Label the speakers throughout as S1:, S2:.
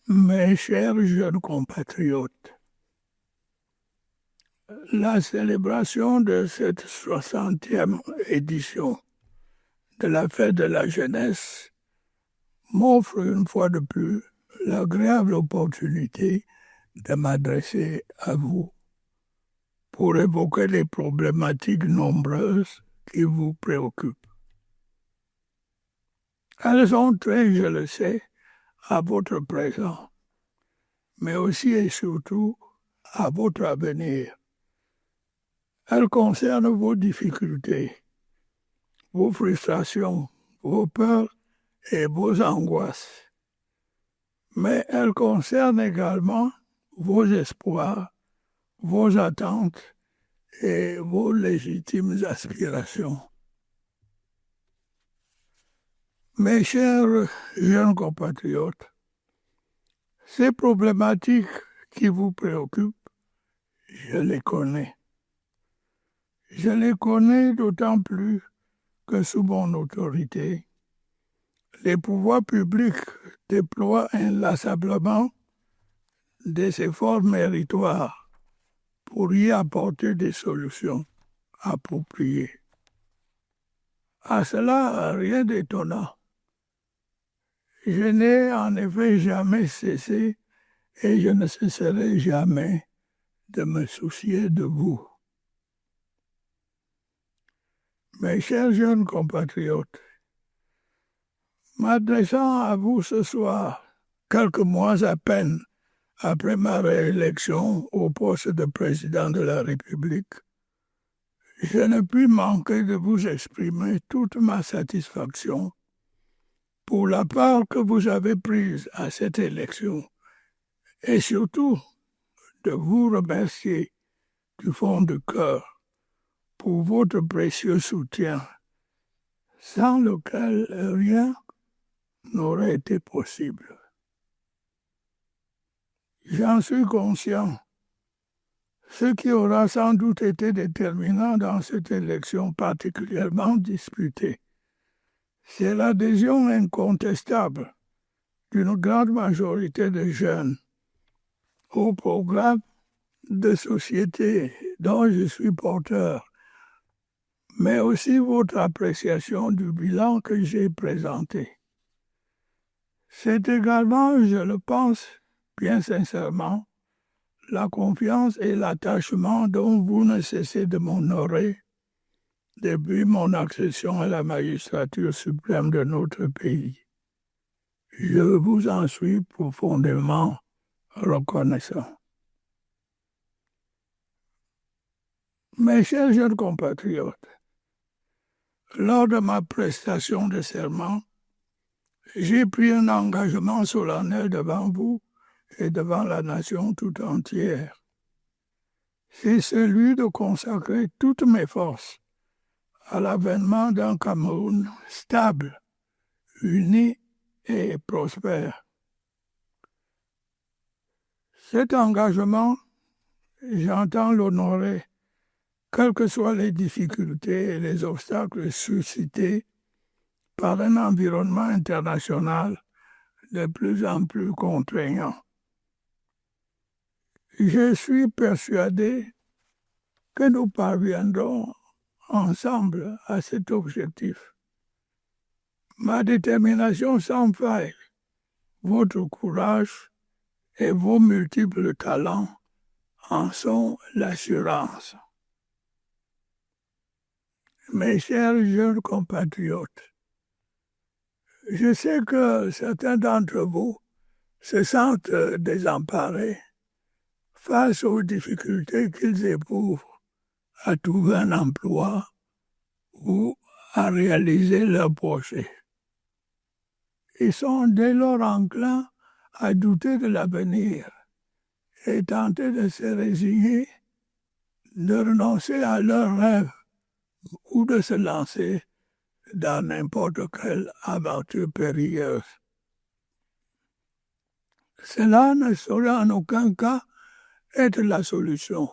S1: Mes chers jeunes compatriotes, la célébration de cette 60e édition de la fête de la jeunesse m'offre une fois de plus l'agréable opportunité de m'adresser à vous pour évoquer les problématiques nombreuses qui vous préoccupent. Elles sont très, je le sais, à votre présent, mais aussi et surtout à votre avenir. Elles concernent vos difficultés, vos frustrations, vos peurs et vos angoisses. Mais elles concernent également vos espoirs, vos attentes et vos légitimes aspirations. Mes chers jeunes compatriotes, ces problématiques qui vous préoccupent, je les connais. Je les connais d'autant plus que sous mon autorité, les pouvoirs publics déploient inlassablement des efforts méritoires pour y apporter des solutions appropriées. À cela, rien d'étonnant. Je n'ai en effet jamais cessé et je ne cesserai jamais de me soucier de vous. Mes chers jeunes compatriotes, m'adressant à vous ce soir, quelques mois à peine après ma réélection au poste de président de la République, je ne puis manquer de vous exprimer toute ma satisfaction pour la part que vous avez prise à cette élection et surtout de vous remercier du fond du cœur pour votre précieux soutien, sans lequel rien n'aurait été possible. J'en suis conscient. Ce qui aura sans doute été déterminant dans cette élection particulièrement disputée, c'est l'adhésion incontestable d'une grande majorité de jeunes au programme de société dont je suis porteur, mais aussi votre appréciation du bilan que j'ai présenté. C'est également, je le pense bien sincèrement, la confiance et l'attachement dont vous ne cessez de m'honorer depuis mon accession à la magistrature suprême de notre pays. Je vous en suis profondément reconnaissant. Mes chers jeunes compatriotes, lors de ma prestation de serment, j'ai pris un engagement solennel devant vous et devant la nation tout entière. C'est celui de consacrer toutes mes forces à l'avènement d'un Cameroun stable, uni et prospère. Cet engagement, j'entends l'honorer, quelles que soient les difficultés et les obstacles suscités par un environnement international de plus en plus contraignant. Je suis persuadé que nous parviendrons ensemble à cet objectif. Ma détermination sans faille, votre courage et vos multiples talents en sont l'assurance. Mes chers jeunes compatriotes, je sais que certains d'entre vous se sentent désemparés face aux difficultés qu'ils éprouvent à trouver un emploi ou à réaliser leurs projets. Ils sont dès lors enclins à douter de l'avenir et tenter de se résigner, de renoncer à leurs rêves ou de se lancer dans n'importe quelle aventure périlleuse. Cela ne saurait en aucun cas être la solution.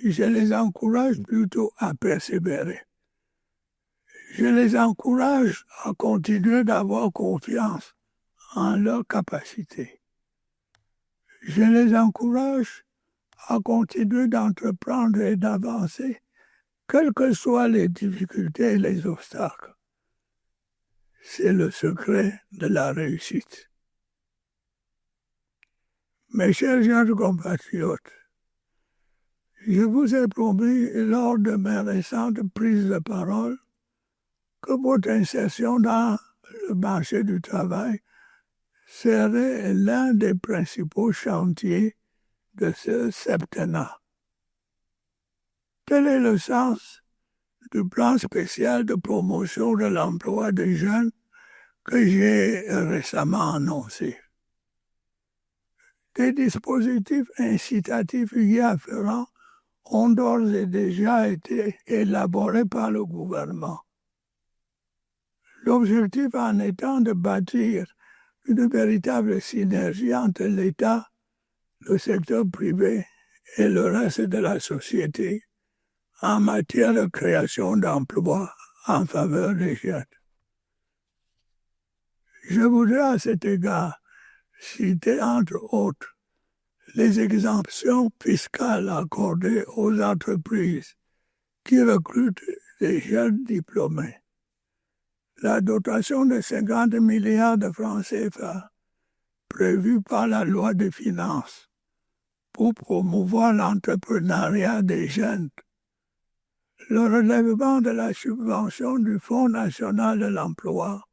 S1: Je les encourage plutôt à persévérer. Je les encourage à continuer d'avoir confiance en leur capacité. Je les encourage à continuer d'entreprendre et d'avancer, quelles que soient les difficultés et les obstacles. C'est le secret de la réussite. Mes chers jeunes compatriotes, je vous ai promis lors de mes récentes prises de parole que votre insertion dans le marché du travail serait l'un des principaux chantiers de ce septennat. Tel est le sens du plan spécial de promotion de l'emploi des jeunes que j'ai récemment annoncé. Des dispositifs incitatifs y afférents ont d'ores et déjà été élaborés par le gouvernement. L'objectif en étant de bâtir une véritable synergie entre l'État, le secteur privé et le reste de la société en matière de création d'emplois en faveur des jeunes. Je voudrais à cet égard citer entre autres les exemptions fiscales accordées aux entreprises qui recrutent des jeunes diplômés, la dotation de 50 milliards de francs CFA prévue par la loi des finances pour promouvoir l'entrepreneuriat des jeunes, le relèvement de la subvention du Fonds national de l'emploi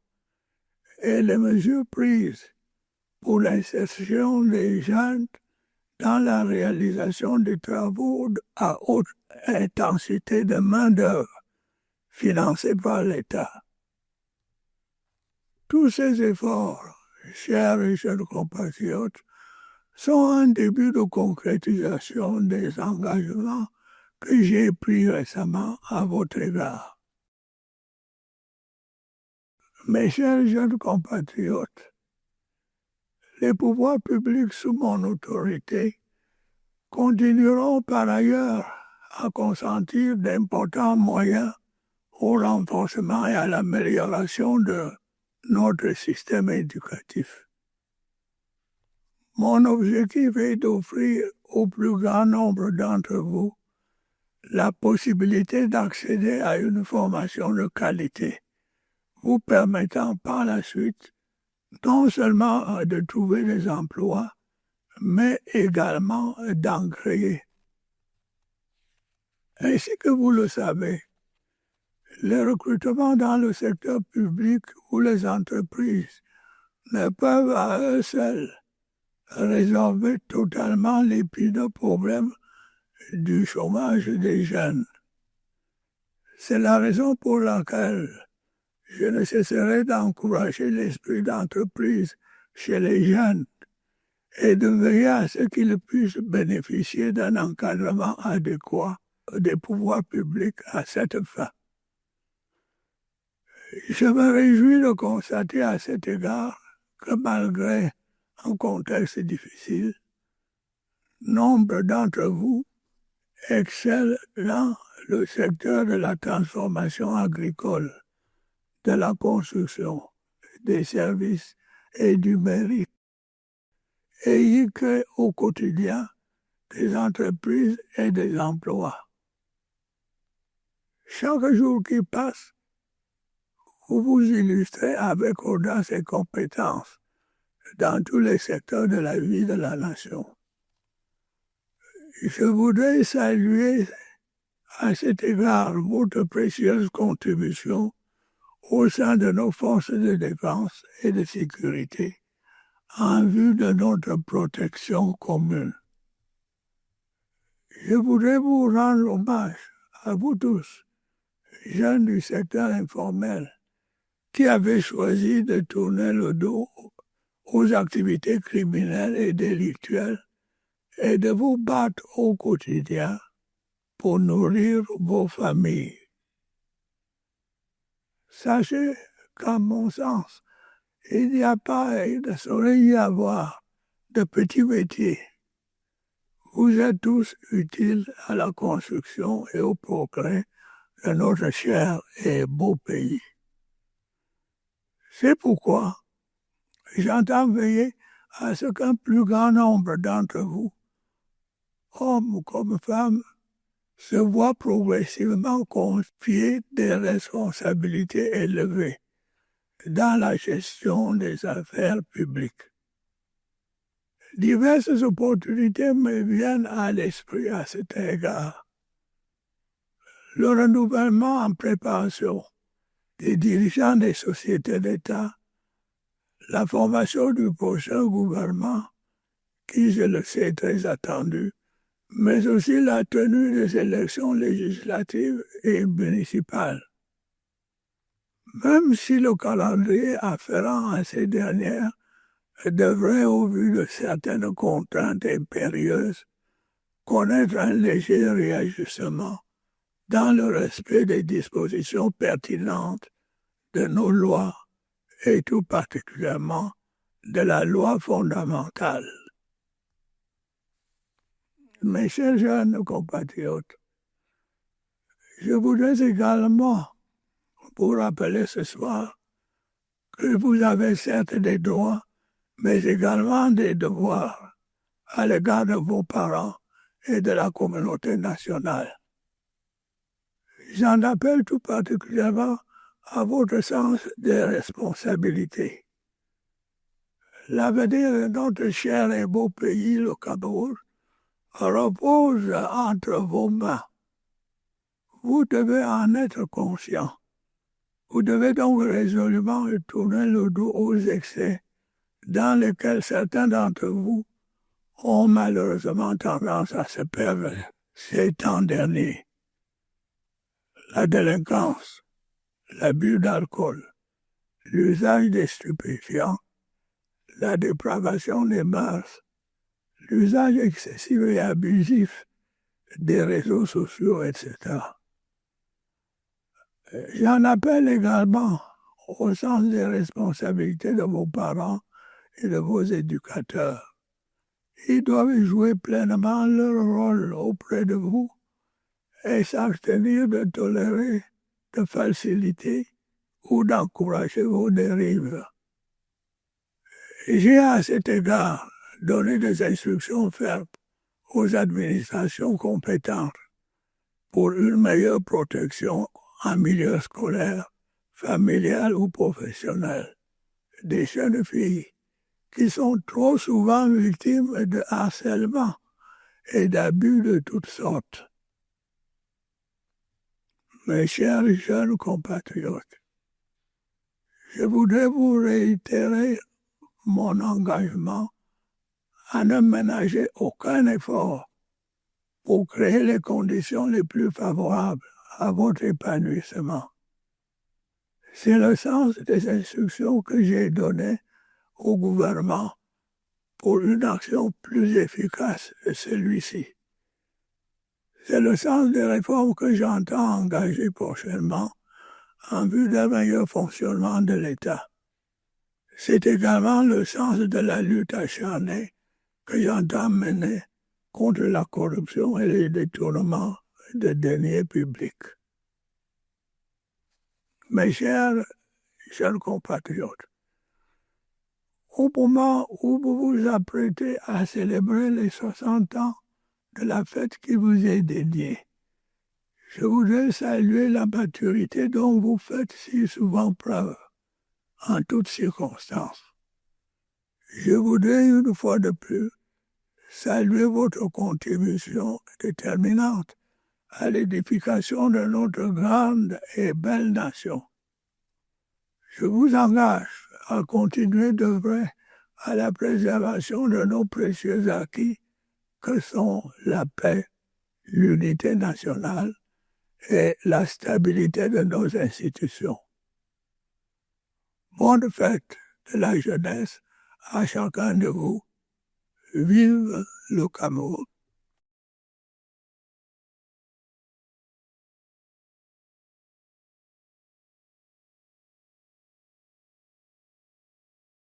S1: et les mesures prises pour l'insertion des jeunes dans la réalisation des travaux à haute intensité de main-d'œuvre financés par l'État. Tous ces efforts, chers et chers compatriotes, sont un début de concrétisation des engagements que j'ai pris récemment à votre égard. Mes chers jeunes compatriotes, les pouvoirs publics sous mon autorité continueront par ailleurs à consentir d'importants moyens au renforcement et à l'amélioration de notre système éducatif. Mon objectif est d'offrir au plus grand nombre d'entre vous la possibilité d'accéder à une formation de qualité, vous permettant par la suite non seulement de trouver des emplois, mais également d'en créer. Ainsi que vous le savez, les recrutements dans le secteur public ou les entreprises ne peuvent à eux seuls résolver totalement l'épineux problème du chômage des jeunes. C'est la raison pour laquelle je ne cesserai d'encourager l'esprit d'entreprise chez les jeunes et de veiller à ce qu'ils puissent bénéficier d'un encadrement adéquat des pouvoirs publics à cette fin. Je me réjouis de constater à cet égard que malgré un contexte difficile, nombre d'entre vous excellent dans le secteur de la transformation agricole, de la construction, des services et du mérite, et y créent au quotidien des entreprises et des emplois. Chaque jour qui passe, vous vous illustrez avec audace et compétence dans tous les secteurs de la vie de la nation. Je voudrais saluer à cet égard votre précieuse contribution au sein de nos forces de défense et de sécurité en vue de notre protection commune. Je voudrais vous rendre hommage à vous tous, jeunes du secteur informel, qui avez choisi de tourner le dos aux activités criminelles et délictuelles et de vous battre au quotidien pour nourrir vos familles. Sachez qu'à mon sens, il n'y a pas et ne saurait y avoir de petits métiers. Vous êtes tous utiles à la construction et au progrès de notre cher et beau pays. C'est pourquoi j'entends veiller à ce qu'un plus grand nombre d'entre vous, hommes comme femmes, se voient progressivement confier des responsabilités élevées dans la gestion des affaires publiques. Diverses opportunités me viennent à l'esprit à cet égard. Le renouvellement en préparation des dirigeants des sociétés d'État, la formation du prochain gouvernement, qui, je le sais, est très attendu, mais aussi la tenue des élections législatives et municipales. Même si le calendrier afférent à ces dernières devrait, au vu de certaines contraintes impérieuses, connaître un léger réajustement dans le respect des dispositions pertinentes de nos lois et tout particulièrement de la loi fondamentale. Mes chers jeunes compatriotes, je voudrais également vous rappeler ce soir que vous avez certes des droits, mais également des devoirs à l'égard de vos parents et de la communauté nationale. J'en appelle tout particulièrement à votre sens des responsabilités. L'avenir de notre cher et beau pays, le Cameroun, repose entre vos mains. Vous devez en être conscient. Vous devez donc résolument tourner le dos aux excès dans lesquels certains d'entre vous ont malheureusement tendance à se perdre ces temps derniers. La délinquance, l'abus d'alcool, l'usage des stupéfiants, la dépravation des mœurs, l'usage excessif et abusif des réseaux sociaux, etc. J'en appelle également au sens des responsabilités de vos parents et de vos éducateurs. Ils doivent jouer pleinement leur rôle auprès de vous et s'abstenir de tolérer de facilité ou d'encourager vos dérives. J'ai à cet égard donné des instructions fermes aux administrations compétentes pour une meilleure protection en milieu scolaire, familial ou professionnel des jeunes filles qui sont trop souvent victimes de harcèlement et d'abus de toutes sortes. Mes chers jeunes compatriotes, je voudrais vous réitérer mon engagement à ne ménager aucun effort pour créer les conditions les plus favorables à votre épanouissement. C'est le sens des instructions que j'ai données au gouvernement pour une action plus efficace que celui-ci. C'est le sens des réformes que j'entends engager prochainement en vue d'un meilleur fonctionnement de l'État. C'est également le sens de la lutte acharnée que j'entends mener contre la corruption et les détournements de deniers publics. Mes chers jeunes compatriotes, au moment où vous vous apprêtez à célébrer les 60 ans de la fête qui vous est dédiée, je voudrais saluer la maturité dont vous faites si souvent preuve en toutes circonstances. Je voudrais une fois de plus saluer votre contribution déterminante à l'édification de notre grande et belle nation. Je vous engage à continuer d'œuvrer à la préservation de nos précieux acquis que sont la paix, l'unité nationale et la stabilité de nos institutions. Bonne fête de la jeunesse à chacun de vous. Vive le Cameroun!